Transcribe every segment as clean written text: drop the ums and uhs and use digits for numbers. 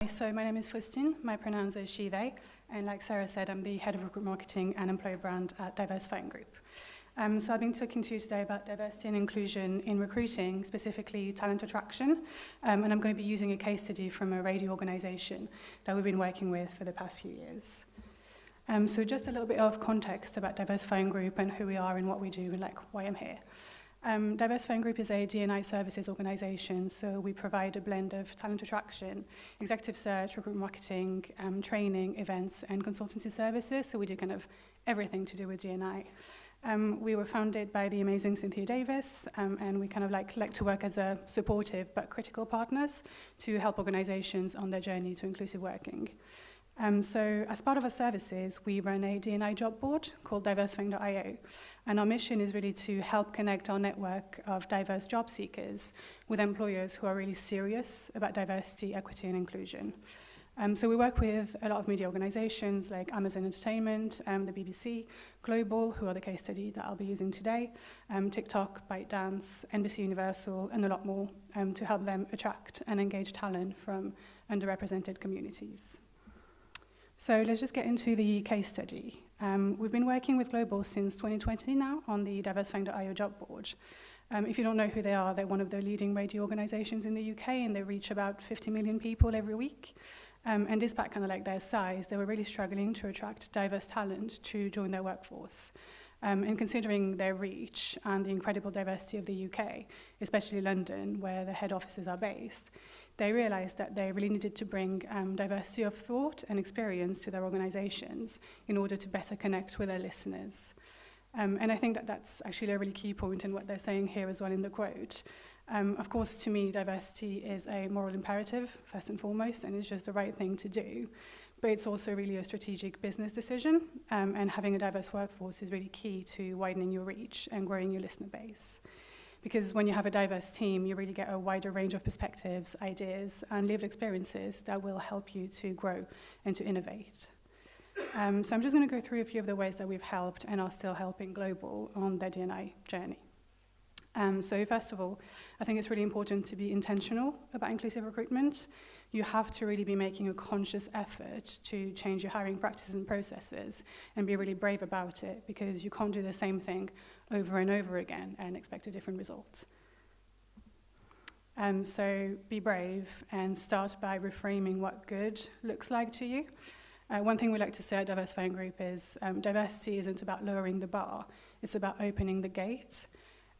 So my name is Faustine, my pronouns are she, they, and like Sarah said, I'm the head of recruitment marketing and employer brand at Diversifying Group. So I've been talking to you today about diversity and inclusion in recruiting, specifically talent attraction, and I'm going to be using a case study from a radio organisation that we've been working with for the past few years. So just a little bit of context about Diversifying Group and who we are and what we do and like why I'm here. Diversifying Group is a D&I services organisation, so we provide a blend of talent attraction, executive search, recruitment marketing, training, events, and consultancy services. So we do kind of everything to do with D&I. We were founded by the amazing Cynthia Davis, and we kind of like to work as a supportive but critical partners to help organisations on their journey to inclusive working. So as part of our services, we run a D&I job board called diversifying.io. And our mission is really to help connect our network of diverse job seekers with employers who are really serious about diversity, equity, and inclusion. So we work with a lot of media organizations like Amazon Entertainment, the BBC, Global, who are the case study that I'll be using today, TikTok, ByteDance, NBC Universal, and a lot more to help them attract and engage talent from underrepresented communities. So let's just get into the case study. We've been working with Global since 2020 now on the Diversifying.io job board. If you don't know who they are, they're one of the leading radio organizations in the UK, and they reach about 50 million people every week. And despite kind of like their size, they were really struggling to attract diverse talent to join their workforce. And considering their reach and the incredible diversity of the UK, especially London, where the head offices are based, they realized that they really needed to bring diversity of thought and experience to their organizations in order to better connect with their listeners. And I think that that's actually a really key point in what they're saying here as well in the quote. Of course, to me, diversity is a moral imperative, first and foremost, and it's just the right thing to do. But it's also really a strategic business decision, and having a diverse workforce is really key to widening your reach and growing your listener base. Because when you have a diverse team, you really get a wider range of perspectives, ideas, and lived experiences that will help you to grow and to innovate. So I'm just going to go through a few of the ways that we've helped and are still helping Global on their D&I journey. So first of all, I think it's really important to be intentional about inclusive recruitment. You have to really be making a conscious effort to change your hiring practices and processes and be really brave about it, because you can't do the same thing over and over again and expect a different result. So be brave and start by reframing what good looks like to you. One thing we like to say at Diversifying Group is diversity isn't about lowering the bar, it's about opening the gate.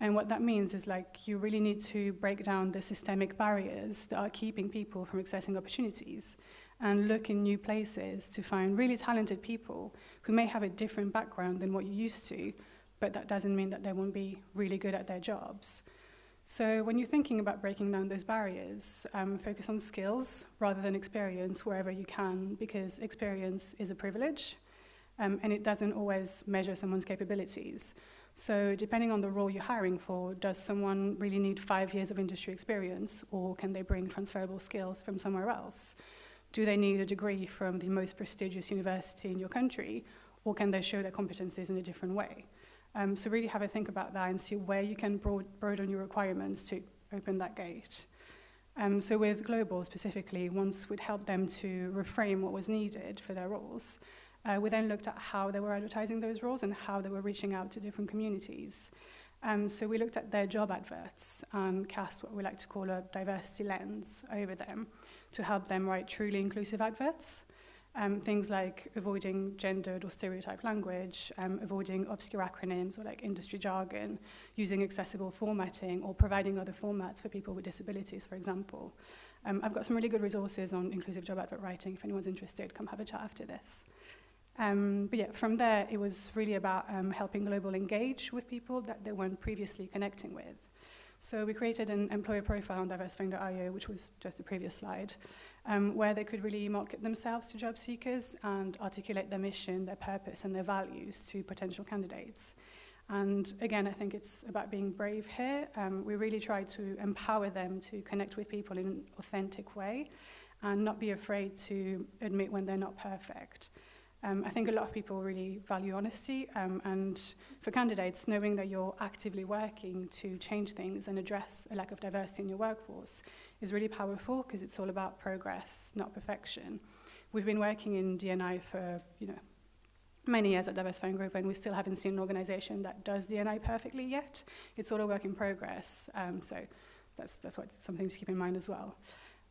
And what that means is like you really need to break down the systemic barriers that are keeping people from accessing opportunities and look in new places to find really talented people who may have a different background than what you used to, but that doesn't mean that they won't be really good at their jobs. So when you're thinking about breaking down those barriers, focus on skills rather than experience wherever you can, because experience is a privilege, and it doesn't always measure someone's capabilities. So depending on the role you're hiring for, does someone really need 5 years of industry experience, or can they bring transferable skills from somewhere else? Do they need a degree from the most prestigious university in your country, or can they show their competencies in a different way? So really have a think about that and see where you can broaden your requirements to open that gate. So with Global specifically, once we'd helped them to reframe what was needed for their roles, we then looked at how they were advertising those roles and how they were reaching out to different communities. So we looked at their job adverts and cast what we like to call a diversity lens over them to help them write truly inclusive adverts. Things like avoiding gendered or stereotyped language, avoiding obscure acronyms or like industry jargon, using accessible formatting or providing other formats for people with disabilities, for example. I've got some really good resources on inclusive job advert writing. If anyone's interested, come have a chat after this. But yeah, from there, it was really about helping Global engage with people that they weren't previously connecting with. So we created an employer profile on Diversifying.io, which was just the previous slide, where they could really market themselves to job seekers and articulate their mission, their purpose, and their values to potential candidates. And again, I think it's about being brave here. We really try to empower them to connect with people in an authentic way and not be afraid to admit when they're not perfect. I think a lot of people really value honesty, and for candidates, knowing that you're actively working to change things and address a lack of diversity in your workforce is really powerful because it's all about progress, not perfection. We've been working in D&I for, many years at Diverse Phone Group, and we still haven't seen an organisation that does D&I perfectly yet. It's all a work in progress, so that's something to keep in mind as well.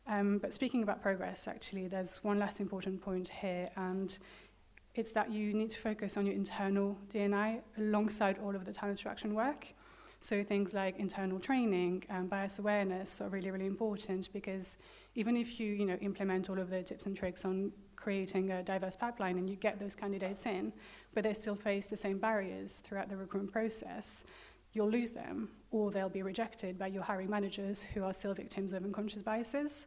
But speaking about progress, actually, there's one last important point here, and it's that you need to focus on your internal D&I alongside all of the talent attraction work. So things like internal training and bias awareness are really, really important, because even if you implement all of the tips and tricks on creating a diverse pipeline and you get those candidates in, but they still face the same barriers throughout the recruitment process, you'll lose them, or they'll be rejected by your hiring managers who are still victims of unconscious biases.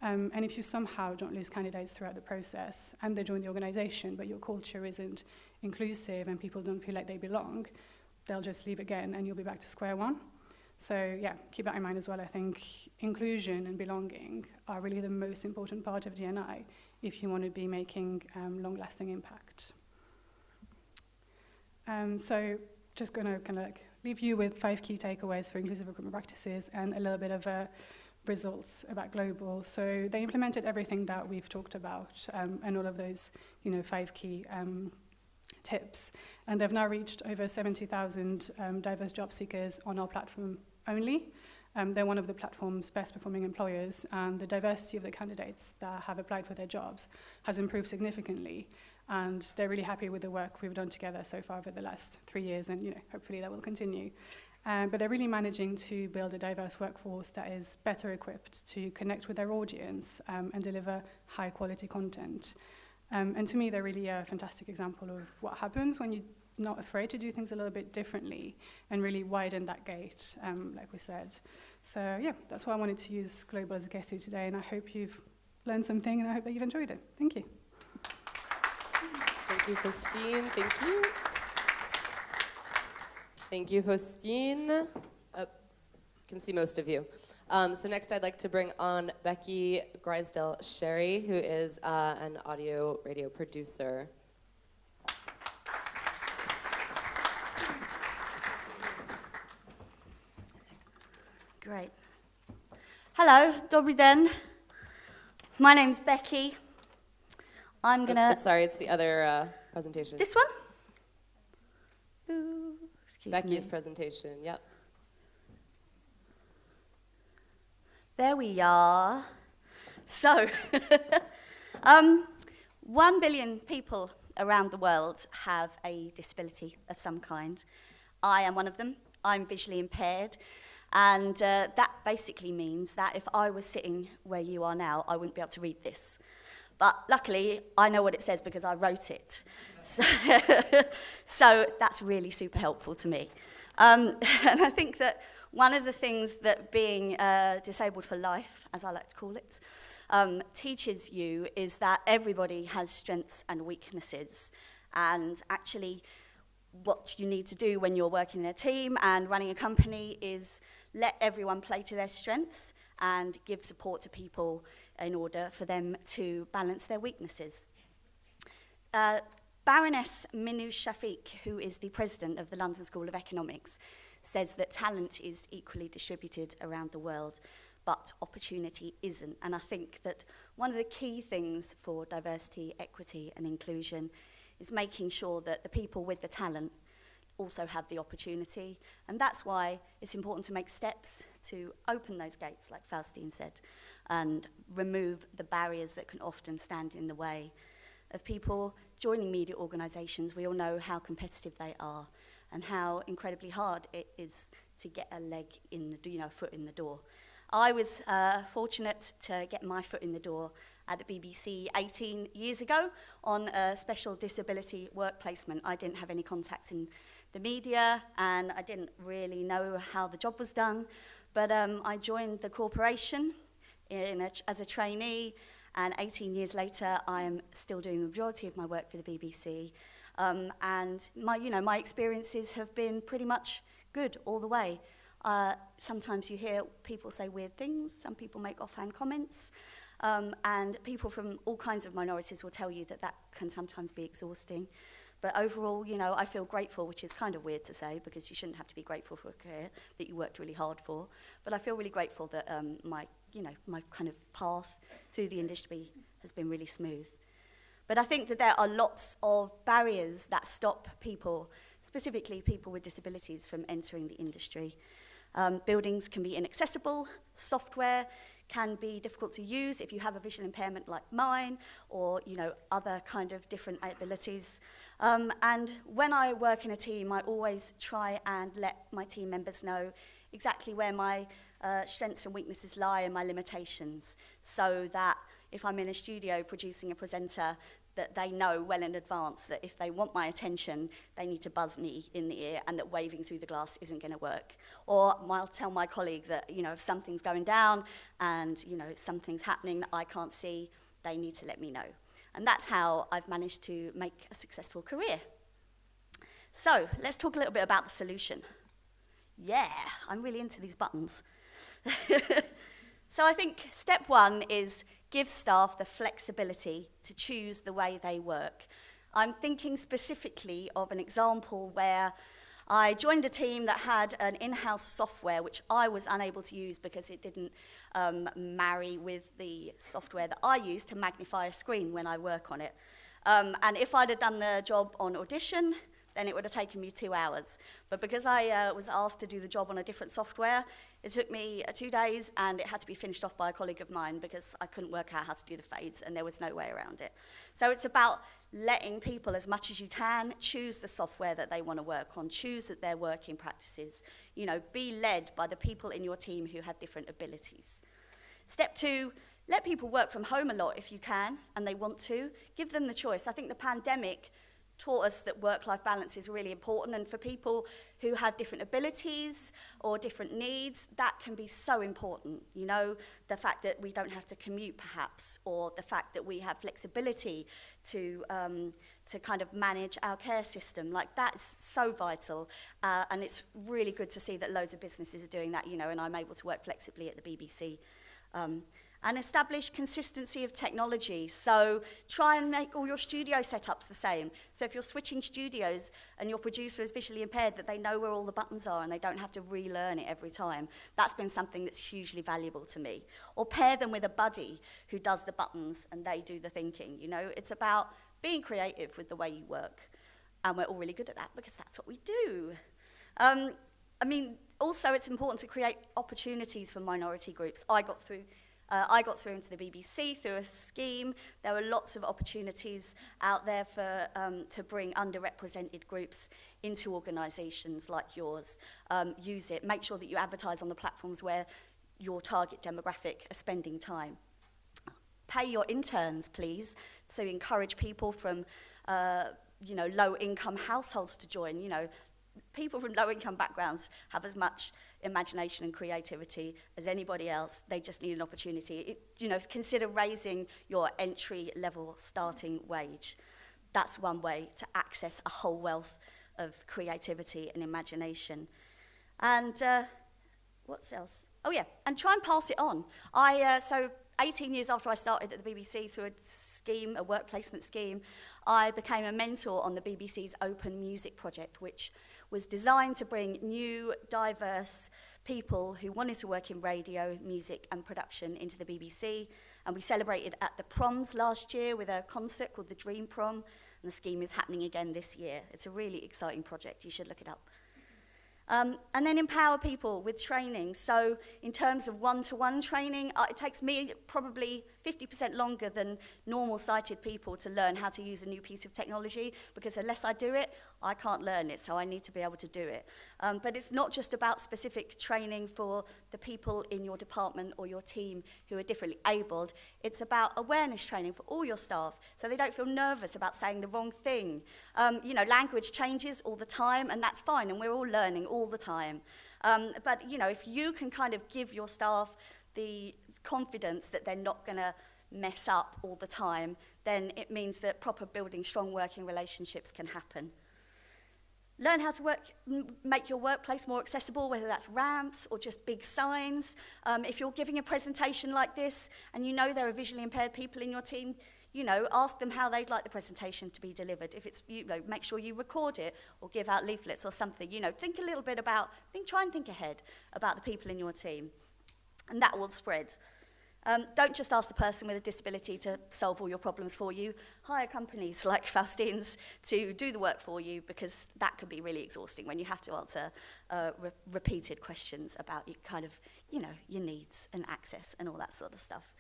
And if you somehow don't lose candidates throughout the process and they join the organization, but your culture isn't inclusive and people don't feel like they belong, they'll just leave again and you'll be back to square one. So yeah, keep that in mind as well. I think inclusion and belonging are really the most important part of D&I if you want to be making long-lasting impact. So just going to kind of leave you with 5 key takeaways for inclusive recruitment practices and a little bit of results about Global. So they implemented everything that we've talked about and all of those 5 key tips. And they've now reached over 70,000 diverse job seekers on our platform only. They're one of the platform's best performing employers, and the diversity of the candidates that have applied for their jobs has improved significantly. And they're really happy with the work we've done together so far over the last 3 years, and hopefully that will continue. But they're really managing to build a diverse workforce that is better equipped to connect with their audience and deliver high quality content. And to me, they're really a fantastic example of what happens when you're not afraid to do things a little bit differently and really widen that gate, like we said. So yeah, that's why I wanted to use Global as a case study today, and I hope you've learned something and I hope that you've enjoyed it. Thank you. Thank you, Faustine. Thank you. Thank you, Faustine. Can see most of you. So next I'd like to bring on Becky Grisedale-Sherry, who is an audio radio producer. Great. Hello, dobry den. My name's Becky. I'm gonna... Sorry, it's the other presentation. This one? Ooh, excuse Becky's me. presentation, yep. There we are. So, 1 billion people around the world have a disability of some kind. I am one of them. I'm visually impaired. And that basically means that if I was sitting where you are now, I wouldn't be able to read this. But luckily, I know what it says because I wrote it. So that's really super helpful to me. And I think that one of the things that being disabled for life, as I like to call it, teaches you is that everybody has strengths and weaknesses. And actually, what you need to do when you're working in a team and running a company is let everyone play to their strengths and give support to people in order for them to balance their weaknesses. Baroness Minouche Shafiq, who is the president of the London School of Economics, says that talent is equally distributed around the world, but opportunity isn't. And I think that one of the key things for diversity, equity, and inclusion is making sure that the people with the talent also have the opportunity. And that's why it's important to make steps to open those gates, like Faustine said, and remove the barriers that can often stand in the way of people joining media organisations. We all know how competitive they are and how incredibly hard it is to get a leg in the, foot in the door. I was fortunate to get my foot in the door at the BBC 18 years ago on a special disability work placement. I didn't have any contacts in the media and I didn't really know how the job was done, but I joined the corporation as a trainee, and 18 years later I am still doing the majority of my work for the BBC. And my experiences have been pretty much good all the way. Sometimes you hear people say weird things, some people make offhand comments, And people from all kinds of minorities will tell you that that can sometimes be exhausting. But overall, you know, I feel grateful, which is kind of weird to say because you shouldn't have to be grateful for a career that you worked really hard for. But I feel really grateful that my kind of path through the industry has been really smooth. But I think that there are lots of barriers that stop people, specifically people with disabilities, from entering the industry. Buildings can be inaccessible, software can be difficult to use if you have a visual impairment like mine, or other kind of different abilities. And when I work in a team, I always try and let my team members know exactly where my strengths and weaknesses lie and my limitations, so that if I'm in a studio producing a presenter, that they know well in advance that if they want my attention, they need to buzz me in the ear, and that waving through the glass isn't going to work. Or I'll tell my colleague that, if something's going down and, something's happening that I can't see, they need to let me know. And that's how I've managed to make a successful career. So let's talk a little bit about the solution. Yeah, I'm really into these buttons. So I think step one is give staff the flexibility to choose the way they work. I'm thinking specifically of an example where I joined a team that had an in-house software which I was unable to use because it didn't marry with the software that I use to magnify a screen when I work on it. And if I'd have done the job on audition, then it would have taken me 2 hours. But because I was asked to do the job on a different software, it took me 2 days, and it had to be finished off by a colleague of mine because I couldn't work out how to do the fades, and there was no way around it. So it's about letting people, as much as you can, choose the software that they want to work on, choose their working practices, be led by the people in your team who have different abilities. Step two, let people work from home a lot if you can, and they want to. Give them the choice. I think the pandemic taught us that work-life balance is really important, and for people who have different abilities or different needs, that can be so important. The fact that we don't have to commute perhaps, or the fact that we have flexibility to kind of manage our care system, like that's so vital, and it's really good to see that loads of businesses are doing that, and I'm able to work flexibly at the BBC. And establish consistency of technology. So try and make all your studio setups the same. So if you're switching studios and your producer is visually impaired, that they know where all the buttons are and they don't have to relearn it every time. That's been something that's hugely valuable to me. Or pair them with a buddy who does the buttons and they do the thinking. It's about being creative with the way you work. And we're all really good at that because that's what we do. Also it's important to create opportunities for minority groups. I got through into the BBC through a scheme. There are lots of opportunities out there for to bring underrepresented groups into organisations like yours. Use it. Make sure that you advertise on the platforms where your target demographic are spending time. Pay your interns, please. So encourage people from low-income households to join. People from low-income backgrounds have as much imagination and creativity as anybody else. They just need an opportunity. Consider raising your entry-level starting wage. That's one way to access a whole wealth of creativity and imagination. And what else? Oh yeah, and try and pass it on. So 18 years after I started at the BBC through a work placement scheme, I became a mentor on the BBC's Open Music project, which was designed to bring new, diverse people who wanted to work in radio, music and production into the BBC. And we celebrated at the Proms last year with a concert called the Dream Prom, and the scheme is happening again this year. It's a really exciting project. You should look it up. And then empower people with training. So in terms of one-to-one training, it takes me probably 50% longer than normal sighted people to learn how to use a new piece of technology, because unless I do it, I can't learn it, so I need to be able to do it. But it's not just about specific training for the people in your department or your team who are differently abled. It's about awareness training for all your staff, so they don't feel nervous about saying the wrong thing. Language changes all the time, and that's fine, and we're all learning all the time. But if you can kind of give your staff the confidence that they're not going to mess up all the time, then it means that proper building strong working relationships can happen. Learn how to make your workplace more accessible, whether that's ramps or just big signs. If you're giving a presentation like this and you know there are visually impaired people in your team, ask them how they'd like the presentation to be delivered. If it's, make sure you record it or give out leaflets or something. Think a little bit try and think ahead about the people in your team, and that will spread. Don't just ask the person with a disability to solve all your problems for you. Hire companies like Faustine's to do the work for you, because that can be really exhausting when you have to answer repeated questions about your needs and access and all that sort of stuff.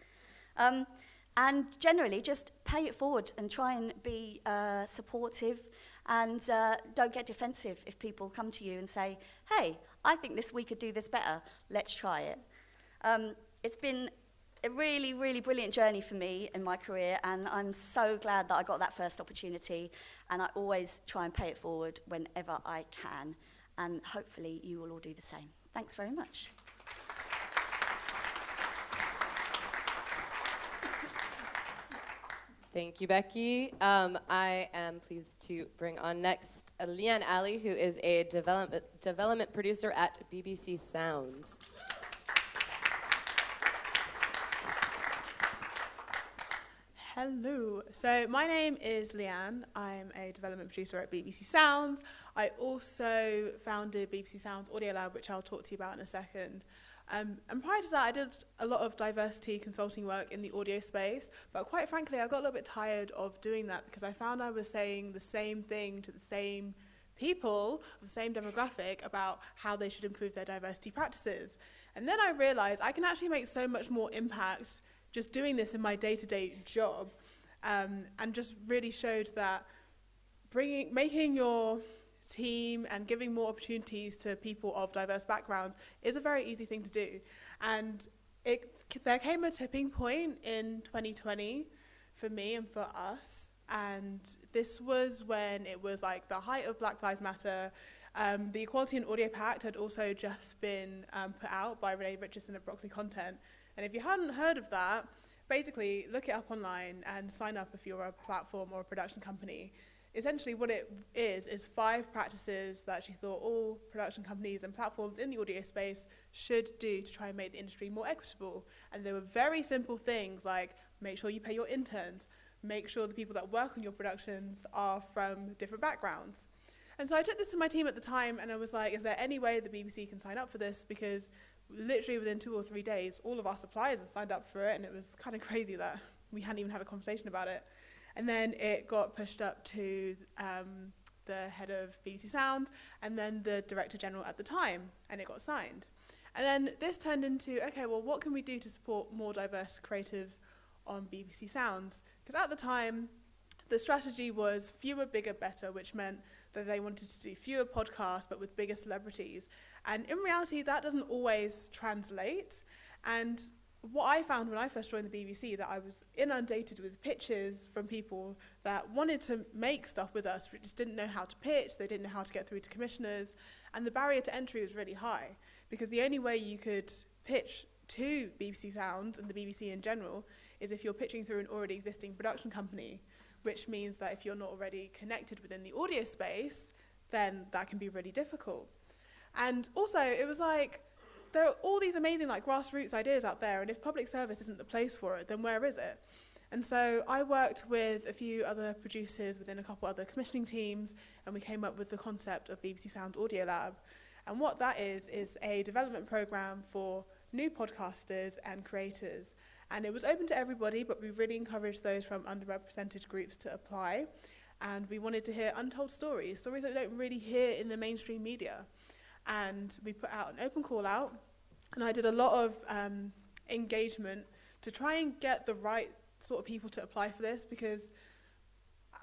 And generally, just pay it forward and try and be supportive, and don't get defensive if people come to you and say, hey, I think we could do this better. Let's try it. It's been a really, really brilliant journey for me in my career, and I'm so glad that I got that first opportunity, and I always try and pay it forward whenever I can, and hopefully you will all do the same. Thanks very much. Thank you, Becky. I am pleased to bring on next Leanne Alie, who is a development producer at BBC Sounds. Hello. So my name is Leanne. I'm a development producer at BBC Sounds. I also founded BBC Sounds Audio Lab, which I'll talk to you about in a second. And prior to that, I did a lot of diversity consulting work in the audio space, but quite frankly, I got a little bit tired of doing that, because I found I was saying the same thing to the same people, the same demographic, about how they should improve their diversity practices. And then I realized I can actually make so much more impact just doing this in my day-to-day job, and just really showed that making your team and giving more opportunities to people of diverse backgrounds is a very easy thing to do. And there came a tipping point in 2020 for me and for us, and this was when it was like the height of Black Lives Matter. The Equality in Audio Pact had also just been put out by Renee Richardson at Broccoli Content. And if you hadn't heard of that, basically look it up online and sign up if you're a platform or a production company. Essentially what it is 5 practices that she thought all production companies and platforms in the audio space should do to try and make the industry more equitable. And they were very simple things like make sure you pay your interns, make sure the people that work on your productions are from different backgrounds. And so I took this to my team at the time, and I was like, is there any way the BBC can sign up for this? Because literally within 2 or 3 days, all of our suppliers had signed up for it, and it was kind of crazy that we hadn't even had a conversation about it. And then it got pushed up to the head of BBC Sound, and then the Director General at the time, and it got signed. And then this turned into, okay, well, what can we do to support more diverse creatives on BBC Sounds? Because at the time, the strategy was fewer, bigger, better, which meant that they wanted to do fewer podcasts, but with bigger celebrities. And in reality, that doesn't always translate. And what I found when I first joined the BBC, that I was inundated with pitches from people that wanted to make stuff with us, but just didn't know how to pitch, they didn't know how to get through to commissioners, and the barrier to entry was really high, because the only way you could pitch to BBC Sounds and the BBC in general is if you're pitching through an already existing production company, which means that if you're not already connected within the audio space, then that can be really difficult. And also, it was like, there are all these amazing grassroots ideas out there, and if public service isn't the place for it, then where is it? And so I worked with a few other producers within a couple other commissioning teams, and we came up with the concept of BBC Sound Audio Lab. And what that is a development program for new podcasters and creators. And it was open to everybody, but we really encouraged those from underrepresented groups to apply. And we wanted to hear untold stories that we don't really hear in the mainstream media. And we put out an open call out, and I did a lot of engagement to try and get the right sort of people to apply for this, because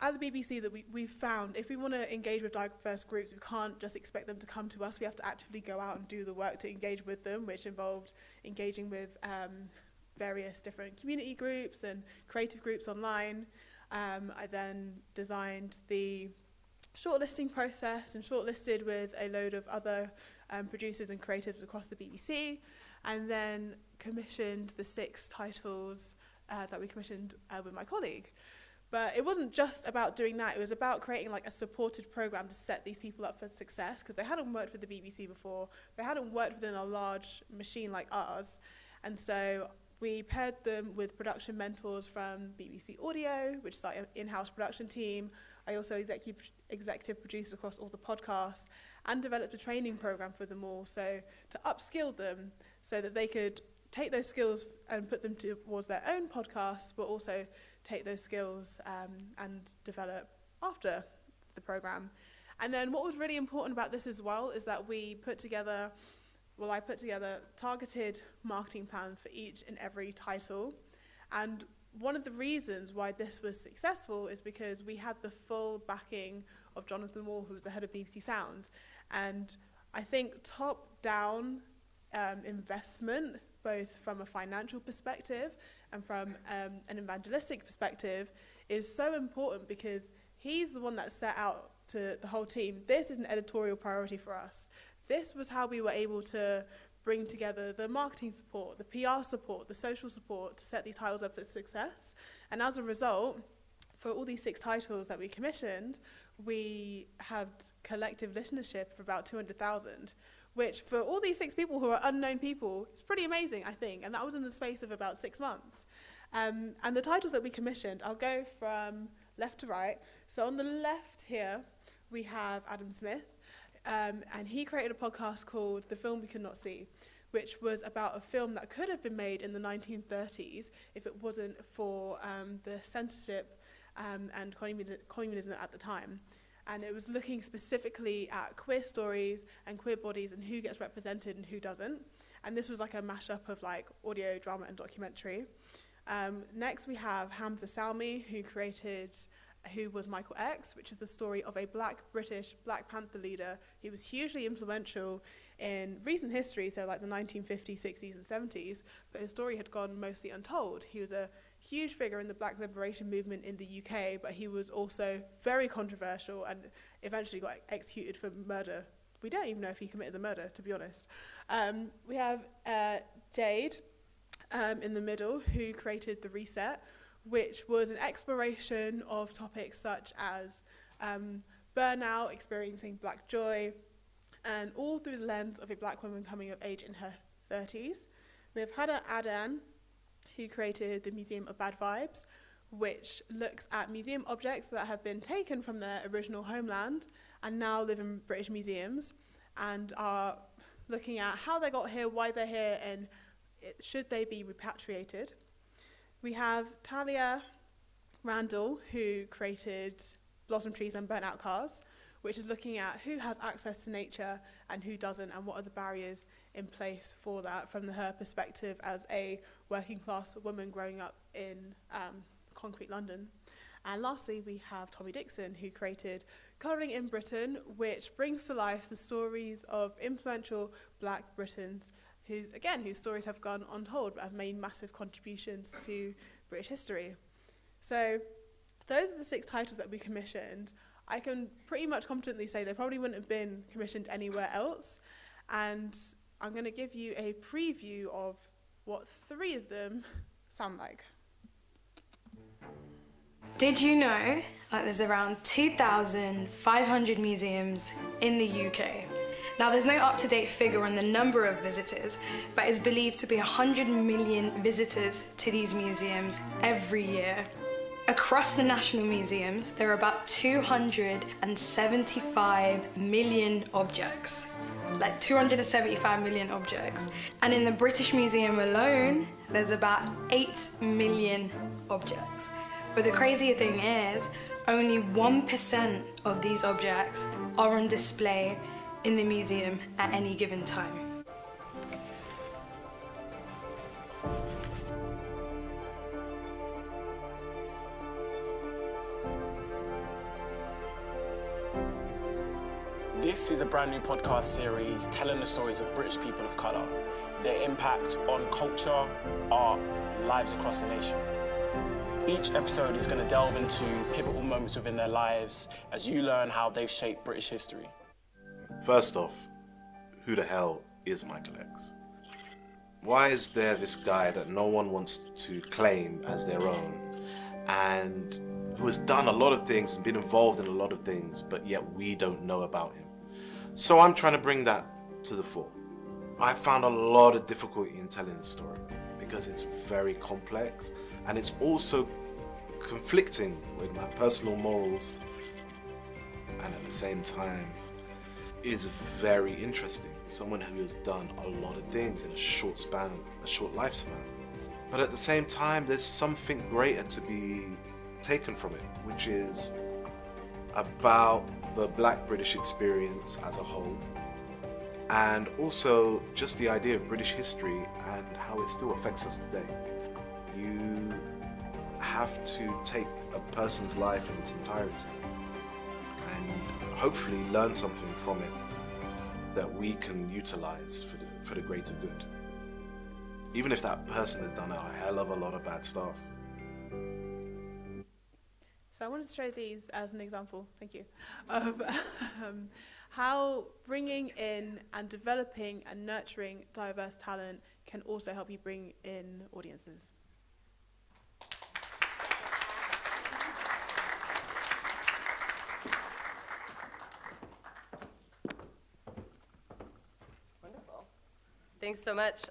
at the BBC that we've found, if we want to engage with diverse groups, we can't just expect them to come to us. We have to actively go out and do the work to engage with them, which involved engaging with various different community groups and creative groups online. I then designed the shortlisting process and shortlisted with a load of other producers and creatives across the BBC, and then commissioned the 6 titles that we commissioned with my colleague. But it wasn't just about doing that. It was about creating like a supported program to set these people up for success, because they hadn't worked with the BBC before. They hadn't worked within a large machine like ours. And so we paired them with production mentors from BBC Audio, which is our in-house production team. I also executive produced across all the podcasts and developed a training program for them all, so to upskill them so that they could take those skills and put them towards their own podcasts, but also take those skills and develop after the program. And then what was really important about this as well is that I put together targeted marketing plans for each and every title. And one of the reasons why this was successful is because we had the full backing of Jonathan Wall, who was the head of BBC Sounds. And I think top-down investment, both from a financial perspective and from an evangelistic perspective, is so important, because he's the one that set out to the whole team, this is an editorial priority for us. This was how we were able to bring together the marketing support, the PR support, the social support to set these titles up for success. And as a result, for all these 6 titles that we commissioned, we had collective listenership of about 200,000, which for all these 6 people who are unknown people, is pretty amazing, I think. And that was in the space of about 6 months. And the titles that we commissioned, I'll go from left to right. So on the left here, we have Adam Smith. And he created a podcast called The Film We Could Not See, which was about a film that could have been made in the 1930s if it wasn't for the censorship and communism at the time. And it was looking specifically at queer stories and queer bodies and who gets represented and who doesn't. And this was like a mashup of like audio, drama, and documentary. Next, we have Hamza Salmi, who was Michael X, which is the story of a British Black Panther leader who was hugely influential in recent history, so like the 1950s, 60s, and 70s, but his story had gone mostly untold. He was a huge figure in the Black liberation movement in the UK, but he was also very controversial and eventually got executed for murder. We don't even know if he committed the murder, to be honest. We have Jade in the middle, who created The Reset, which was an exploration of topics such as burnout, experiencing Black joy, and all through the lens of a Black woman coming of age in her 30s. We have Hada Adan, who created the Museum of Bad Vibes, which looks at museum objects that have been taken from their original homeland and now live in British museums, and are looking at how they got here, why they're here, and should they be repatriated. We have Talia Randall, who created Blossom Trees and Burnt Out Cars, which is looking at who has access to nature and who doesn't, and what are the barriers in place for that from her perspective as a working class woman growing up in concrete London. And lastly, we have Tommy Dixon, who created Colouring in Britain, which brings to life the stories of influential Black Britons whose stories have gone untold but have made massive contributions to British history. So those are the 6 titles that we commissioned. I can pretty much confidently say they probably wouldn't have been commissioned anywhere else. And I'm going to give you a preview of what 3 of them sound like. Did you know that there's around 2,500 museums in the UK? Now, there's no up-to-date figure on the number of visitors, but it's believed to be 100 million visitors to these museums every year. Across the national museums, there are about 275 million objects. Like 275 million objects. And in the British Museum alone, there's about 8 million objects. But the crazier thing is, only 1% of these objects are on display in the museum at any given time. This is a brand new podcast series telling the stories of British people of colour, their impact on culture, art, and lives across the nation. Each episode is going to delve into pivotal moments within their lives as you learn how they've shaped British history. First off, who the hell is Michael X? Why is there this guy that no one wants to claim as their own? And who has done a lot of things and been involved in a lot of things, but yet we don't know about him. So I'm trying to bring that to the fore. I found a lot of difficulty in telling the story because it's very complex and it's also conflicting with my personal morals, and at the same time is very interesting. Someone who has done a lot of things in a short lifespan. But at the same time, there's something greater to be taken from it, which is about the Black British experience as a whole, and also just the idea of British history and how it still affects us today. You have to take a person's life in its entirety and hopefully learn something from it that we can utilize for the greater good. Even if that person has done a hell of a lot of bad stuff. So I wanted to show these as an example, thank you, of how bringing in and developing and nurturing diverse talent can also help you bring in audiences. Wonderful. Thanks so much.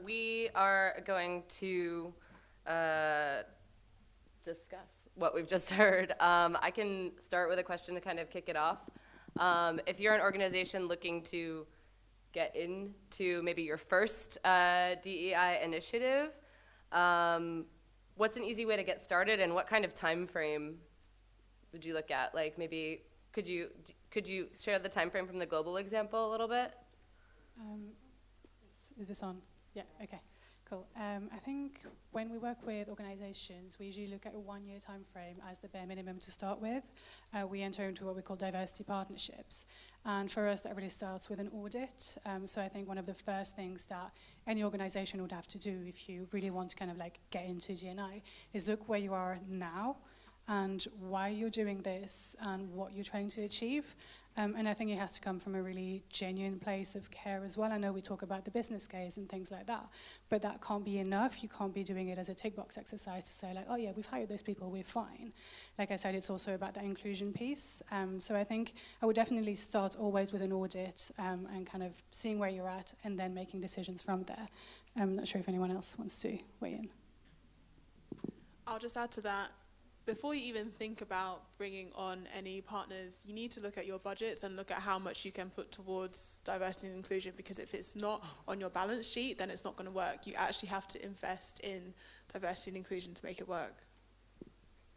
We are going to discuss what we've just heard. I can start with a question to kind of kick it off. If you're an organization looking to get into maybe your first DEI initiative, what's an easy way to get started, and what kind of time frame would you look at? Like maybe could you share the time frame from the global example a little bit? Is this on? Yeah, okay, cool. I think when we work with organizations, we usually look at a 1-year time frame as the bare minimum to start with. We enter into what we call diversity partnerships. And for us, that really starts with an audit. So I think one of the first things that any organization would have to do if you really want to kind of like get into D&I is look where you are now and why you're doing this and what you're trying to achieve. And I think it has to come from a really genuine place of care as well. I know we talk about the business case and things like that, but that can't be enough. You can't be doing it as a tick box exercise to say like, oh yeah, we've hired those people, we're fine. Like I said, it's also about that inclusion piece. So I think I would definitely start always with an audit and kind of seeing where you're at and then making decisions from there. I'm not sure if anyone else wants to weigh in. I'll just add to that. Before you even think about bringing on any partners, you need to look at your budgets and look at how much you can put towards diversity and inclusion, because if it's not on your balance sheet, then it's not going to work. You actually have to invest in diversity and inclusion to make it work.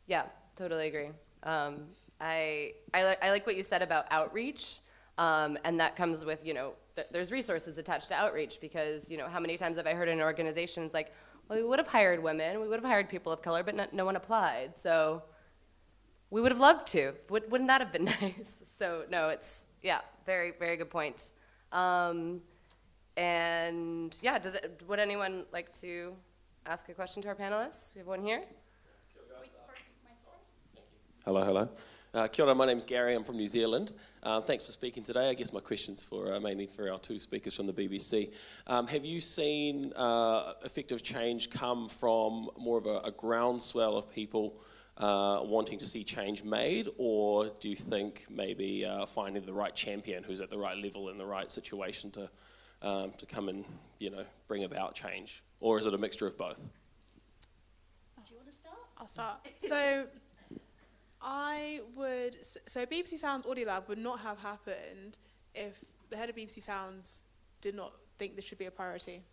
Yeah, totally agree. I like what you said about outreach, and that comes with, there's resources attached to outreach, because, how many times have I heard in organizations like, well, we would have hired women, we would have hired people of color, but no one applied. So we would have loved to. Wouldn't that have been nice? So no, it's, yeah, very, very good point. And yeah, would anyone like to ask a question to our panelists? We have one here. Hello. Kia ora, my name's Gary, I'm from New Zealand. Thanks for speaking today. I guess my question's mainly for our two speakers from the BBC. Have you seen effective change come from more of a groundswell of people wanting to see change made, or do you think maybe finding the right champion who's at the right level in the right situation to come and bring about change? Or is it a mixture of both? Do you want to start? I'll start. So BBC Sounds Audio Lab would not have happened if the head of BBC Sounds did not think this should be a priority.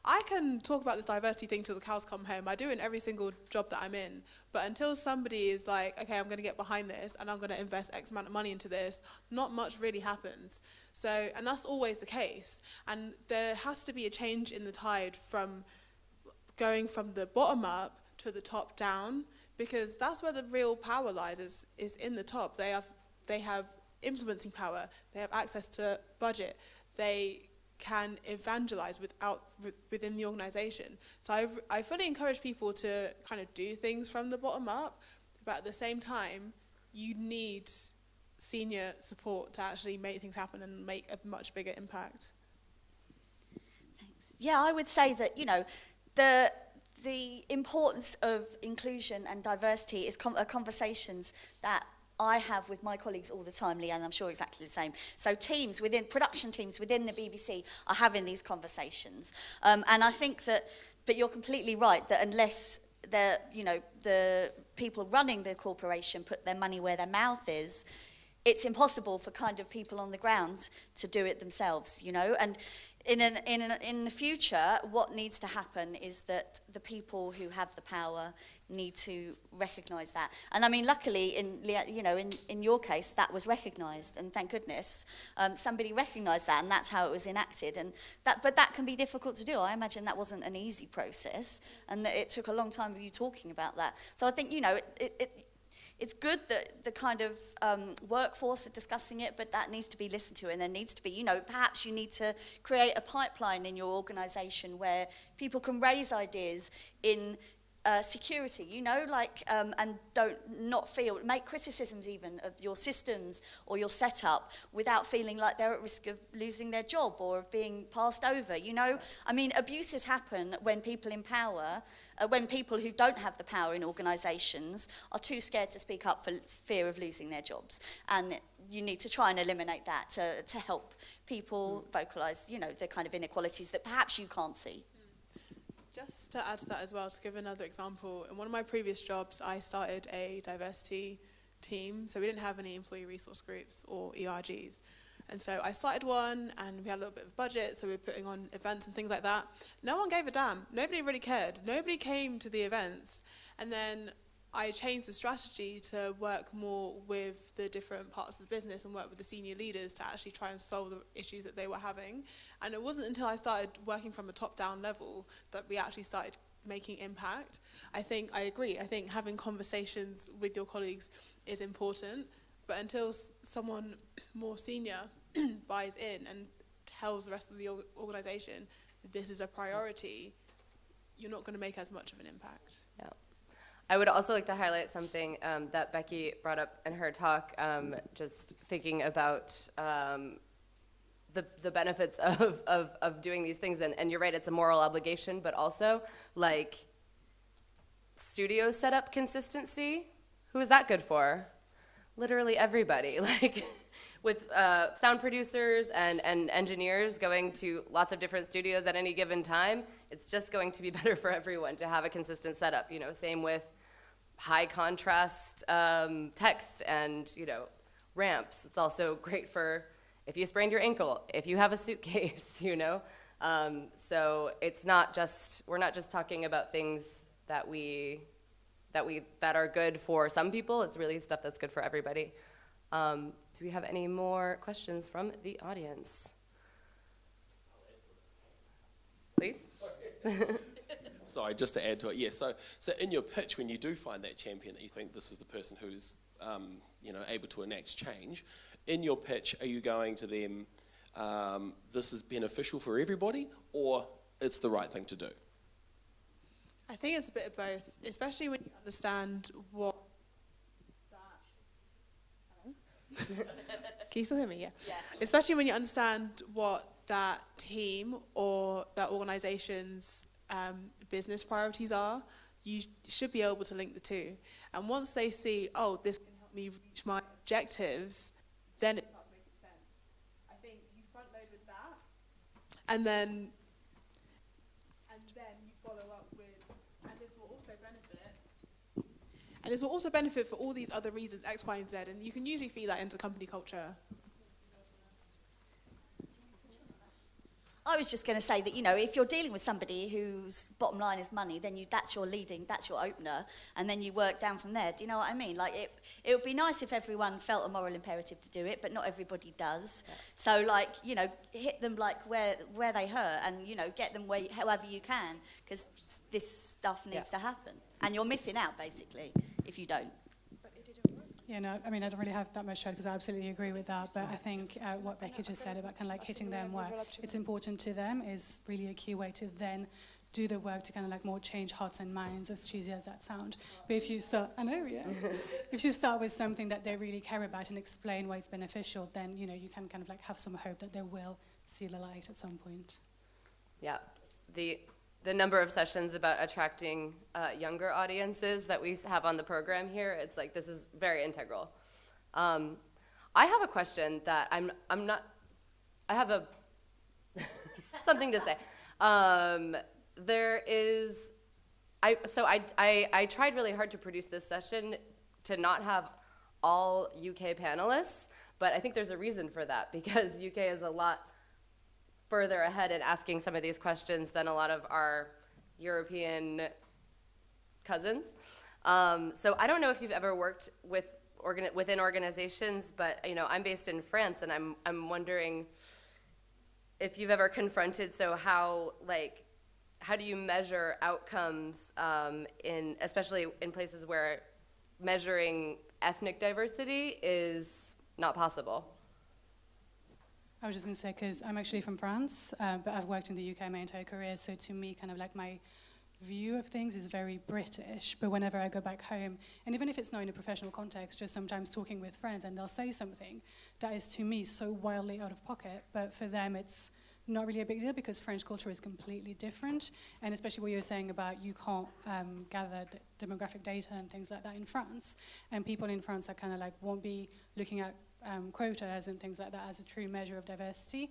I can talk about this diversity thing till the cows come home. I do in every single job that I'm in. But until somebody is like, okay, I'm going to get behind this and I'm going to invest X amount of money into this, not much really happens. And that's always the case. And there has to be a change in the tide from going from the bottom up to the top down, because that's where the real power lies, is in the top. They have influencing power. They have access to budget. They can evangelize within the organization. So I fully encourage people to kind of do things from the bottom up, but at the same time, you need senior support to actually make things happen and make a much bigger impact. Thanks. Yeah, I would say that, the importance of inclusion and diversity is conversations that I have with my colleagues all the time, Leanne, I'm sure exactly the same. So production teams within the BBC are having these conversations. And I think that, but you're completely right, that unless the people running the corporation put their money where their mouth is, it's impossible for kind of people on the ground to do it themselves, And in the future, what needs to happen is that the people who have the power need to recognise that. And I mean, luckily, in your case, that was recognised, and thank goodness somebody recognised that, and that's how it was enacted. But that can be difficult to do. I imagine that wasn't an easy process, and that it took a long time of you talking about that. So I think it's good that the kind of workforce are discussing it, but that needs to be listened to, and there needs to be, perhaps you need to create a pipeline in your organisation where people can raise ideas in security, and make criticisms even of your systems or your setup without feeling like they're at risk of losing their job or of being passed over, I mean, abuses happen when people in power, when people who don't have the power in organisations are too scared to speak up for fear of losing their jobs. And you need to try and eliminate that to help people vocalise, the kind of inequalities that perhaps you can't see. Just to add to that as well, to give another example, in one of my previous jobs, I started a diversity team. So we didn't have any employee resource groups or ERGs. And so I started one, and we had a little bit of budget, so we were putting on events and things like that. No one gave a damn. Nobody really cared. Nobody came to the events. And then I changed the strategy to work more with the different parts of the business and work with the senior leaders to actually try and solve the issues that they were having. And it wasn't until I started working from a top-down level that we actually started making impact. I agree. I think having conversations with your colleagues is important, but until someone more senior buys in and tells the rest of the organisation this is a priority, you're not going to make as much of an impact. Yeah. I would also like to highlight something that Becky brought up in her talk, just thinking about the benefits of doing these things. And you're right, it's a moral obligation, but also, studio setup consistency. Who is that good for? Literally everybody. With sound producers and engineers going to lots of different studios at any given time, it's just going to be better for everyone to have a consistent setup. Same with high contrast text and ramps. It's also great for if you sprained your ankle, if you have a suitcase, So it's not just, we're not just talking about things that are good for some people. It's really stuff that's good for everybody. Do we have any more questions from the audience? Please. Sorry, just to add to it, yes. So in your pitch, when you do find that champion that you think this is the person who's able to enact change, in your pitch, are you going to them, this is beneficial for everybody, or it's the right thing to do? I think it's a bit of both, especially when you understand what Can you still hear me? Yeah. Especially when you understand what that team or that organisation's business priorities are, you should be able to link the two. And once they see, oh, this can help me reach my objectives, then it starts making sense. I think you front load with that, and then you follow up with, and this will also benefit for all these other reasons, X, Y, and Z, and you can usually feed that into company culture. I was just going to say that, if you're dealing with somebody whose bottom line is money, then that's your opener, and then you work down from there. Do you know what I mean? It would be nice if everyone felt a moral imperative to do it, but not everybody does. Yeah. So, hit them where they hurt, and, get them however you can, because this stuff needs to happen. And you're missing out, basically, if you don't. Yeah, no, I mean, I don't really have that much to add because I absolutely agree with that. But I think what Becky just said about kind of hitting them where it's important to them is really a key way to then do the work to kind of more change hearts and minds, as cheesy as that sounds. But if you start, if you start with something that they really care about and explain why it's beneficial, then, you can kind of have some hope that they will see the light at some point. Yeah. the number of sessions about attracting younger audiences that we have on the program here, it's like this is very integral. I have a question that I have a something to say. I tried really hard to produce this session to not have all UK panelists, but I think there's a reason for that, because UK is a lot further ahead in asking some of these questions than a lot of our European cousins. So I don't know if you've ever worked within organizations, but I'm based in France, and I'm wondering if you've ever confronted, how do you measure outcomes especially in places where measuring ethnic diversity is not possible? I was just going to say, because I'm actually from France, but I've worked in the UK my entire career, so to me, kind of like my view of things is very British. But whenever I go back home, and even if it's not in a professional context, just sometimes talking with friends, and they'll say something that is to me so wildly out of pocket, but for them it's not really a big deal because French culture is completely different, and especially what you were saying about you can't gather demographic data and things like that in France, and people in France are kind of like won't be looking at quotas and things like that as a true measure of diversity.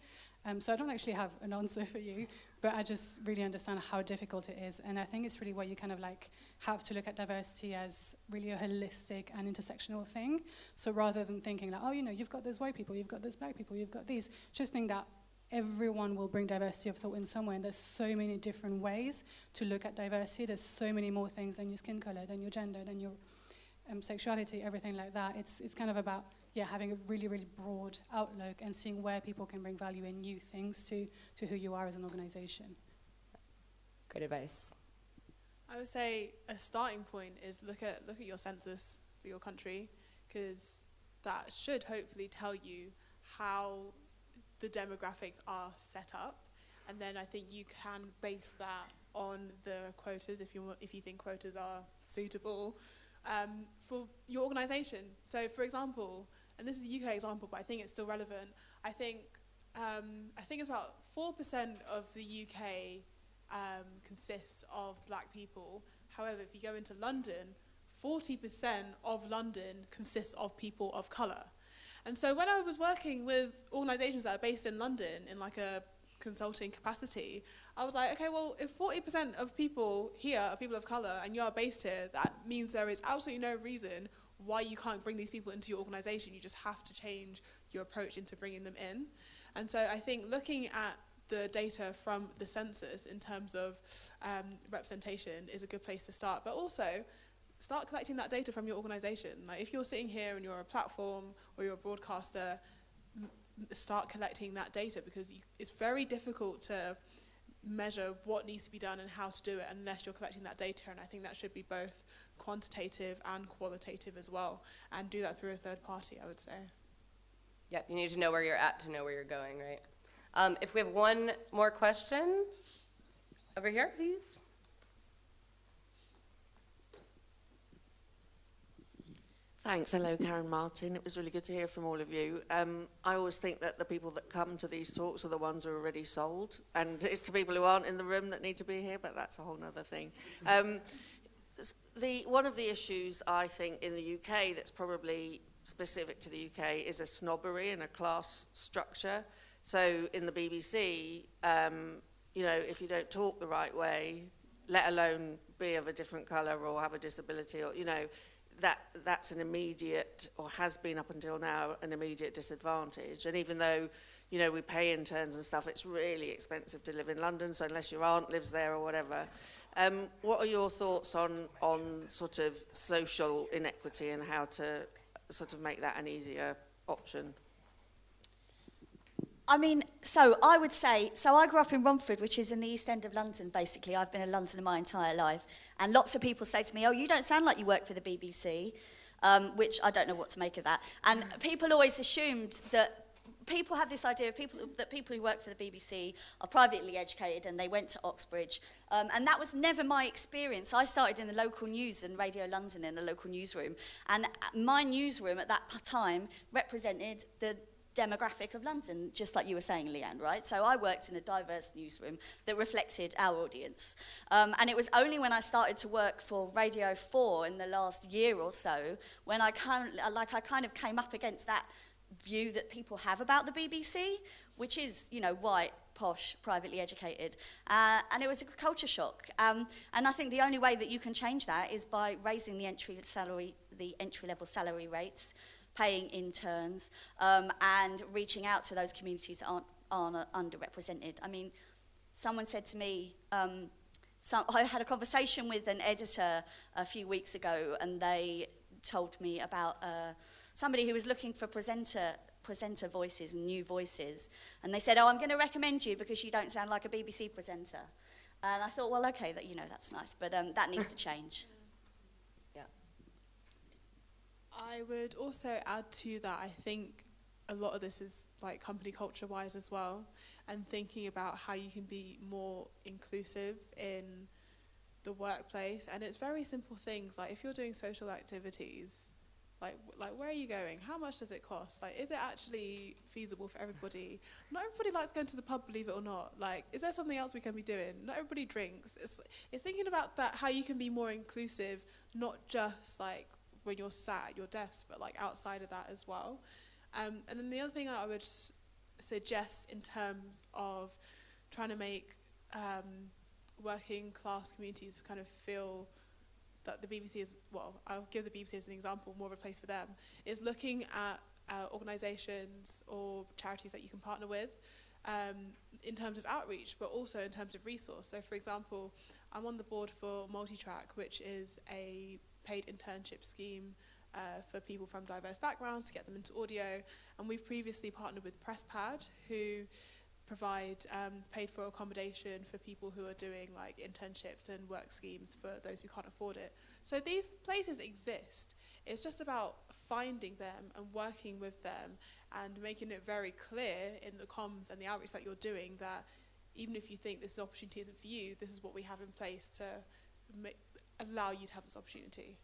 So I don't actually have an answer for you, but I just really understand how difficult it is, and I think it's really where you kind of like have to look at diversity as really a holistic and intersectional thing. So rather than thinking like, you've got those white people, you've got those black people, you've got these, just think that everyone will bring diversity of thought in some way, and there's so many different ways to look at diversity. There's so many more things than your skin color, than your gender, than your sexuality, everything like that. It's kind of about having a really, really broad outlook and seeing where people can bring value in new things to who you are as an organization. Great advice. I would say a starting point is look at your census for your country, because that should hopefully tell you how the demographics are set up, and then I think you can base that on the quotas if you think quotas are suitable for your organisation. So, for example, and this is a UK example, but I think it's still relevant. I think it's about 4% of the UK consists of black people. However, if you go into London, 40% of London consists of people of colour. And so when I was working with organisations that are based in London in like a consulting capacity, I was like, okay, well, if 40% of people here are people of colour and you are based here, that means there is absolutely no reason why you can't bring these people into your organisation. You just have to change your approach into bringing them in. And so I think looking at the data from the census in terms of representation is a good place to start, but also start collecting that data from your organisation. Like if you're sitting here and you're a platform or you're a broadcaster, start collecting that data, because it's very difficult to measure what needs to be done and how to do it unless you're collecting that data, and I think that should be both quantitative and qualitative as well, and do that through a third party, I would say. Yep, you need to know where you're at to know where you're going, right? If we have one more question, over here, please. Thanks. Hello, Karen Martin. It was really good to hear from all of you. I always think that the people that come to these talks are the ones who are already sold, and it's the people who aren't in the room that need to be here, but that's a whole other thing. One of the issues, I think, in the UK that's probably specific to the UK is a snobbery and a class structure. So in the BBC, if you don't talk the right way, let alone be of a different colour or have a disability, or, that's an immediate, or has been up until now, an immediate disadvantage. And even though, we pay interns and stuff, it's really expensive to live in London, so unless your aunt lives there or whatever. What are your thoughts on sort of social inequity and how to sort of make that an easier option? I mean, so I would say, I grew up in Romford, which is in the East End of London, basically. I've been in London my entire life. And lots of people say to me, oh, you don't sound like you work for the BBC, which I don't know what to make of that. And people always assumed that people have this idea of people who work for the BBC are privately educated and they went to Oxbridge. And that was never my experience. I started in the local news and Radio London in a local newsroom. And my newsroom at that time represented the demographic of London, just like you were saying, Leanne, right? So I worked in a diverse newsroom that reflected our audience. And it was only when I started to work for Radio 4 in the last year or so, when I kind of came up against that view that people have about the BBC, which is, you know, white, posh, privately educated. And it was a culture shock. And I think the only way that you can change that is by raising the entry-level salary rates, paying interns, and reaching out to those communities that aren't underrepresented. I mean, someone said to me, I had a conversation with an editor a few weeks ago, and they told me about somebody who was looking for presenter voices and new voices. And they said, oh, I'm going to recommend you because you don't sound like a BBC presenter. And I thought, well, okay, that's nice, but that needs to change. I would also add to that, I think a lot of this is like company culture wise as well, and thinking about how you can be more inclusive in the workplace. And it's very simple things, like if you're doing social activities, like where are you going? How much does it cost? Like, is it actually feasible for everybody? Not everybody likes going to the pub, believe it or not. Like, is there something else we can be doing? Not everybody drinks. It's thinking about that, how you can be more inclusive, not just like when you're sat at your desk, but like outside of that as well. And then the other thing I would suggest in terms of trying to make working class communities kind of feel that the BBC is, well, I'll give the BBC as an example, more of a place for them, is looking at organisations or charities that you can partner with in terms of outreach, but also in terms of resource. So for example, I'm on the board for Multitrack, which is a paid internship scheme for people from diverse backgrounds to get them into audio. And we've previously partnered with PressPad, who provide paid for accommodation for people who are doing like internships and work schemes for those who can't afford it. So these places exist. It's just about finding them and working with them and making it very clear in the comms and the outreach that you're doing that even if you think this opportunity isn't for you, this is what we have in place to allow you to have this opportunity.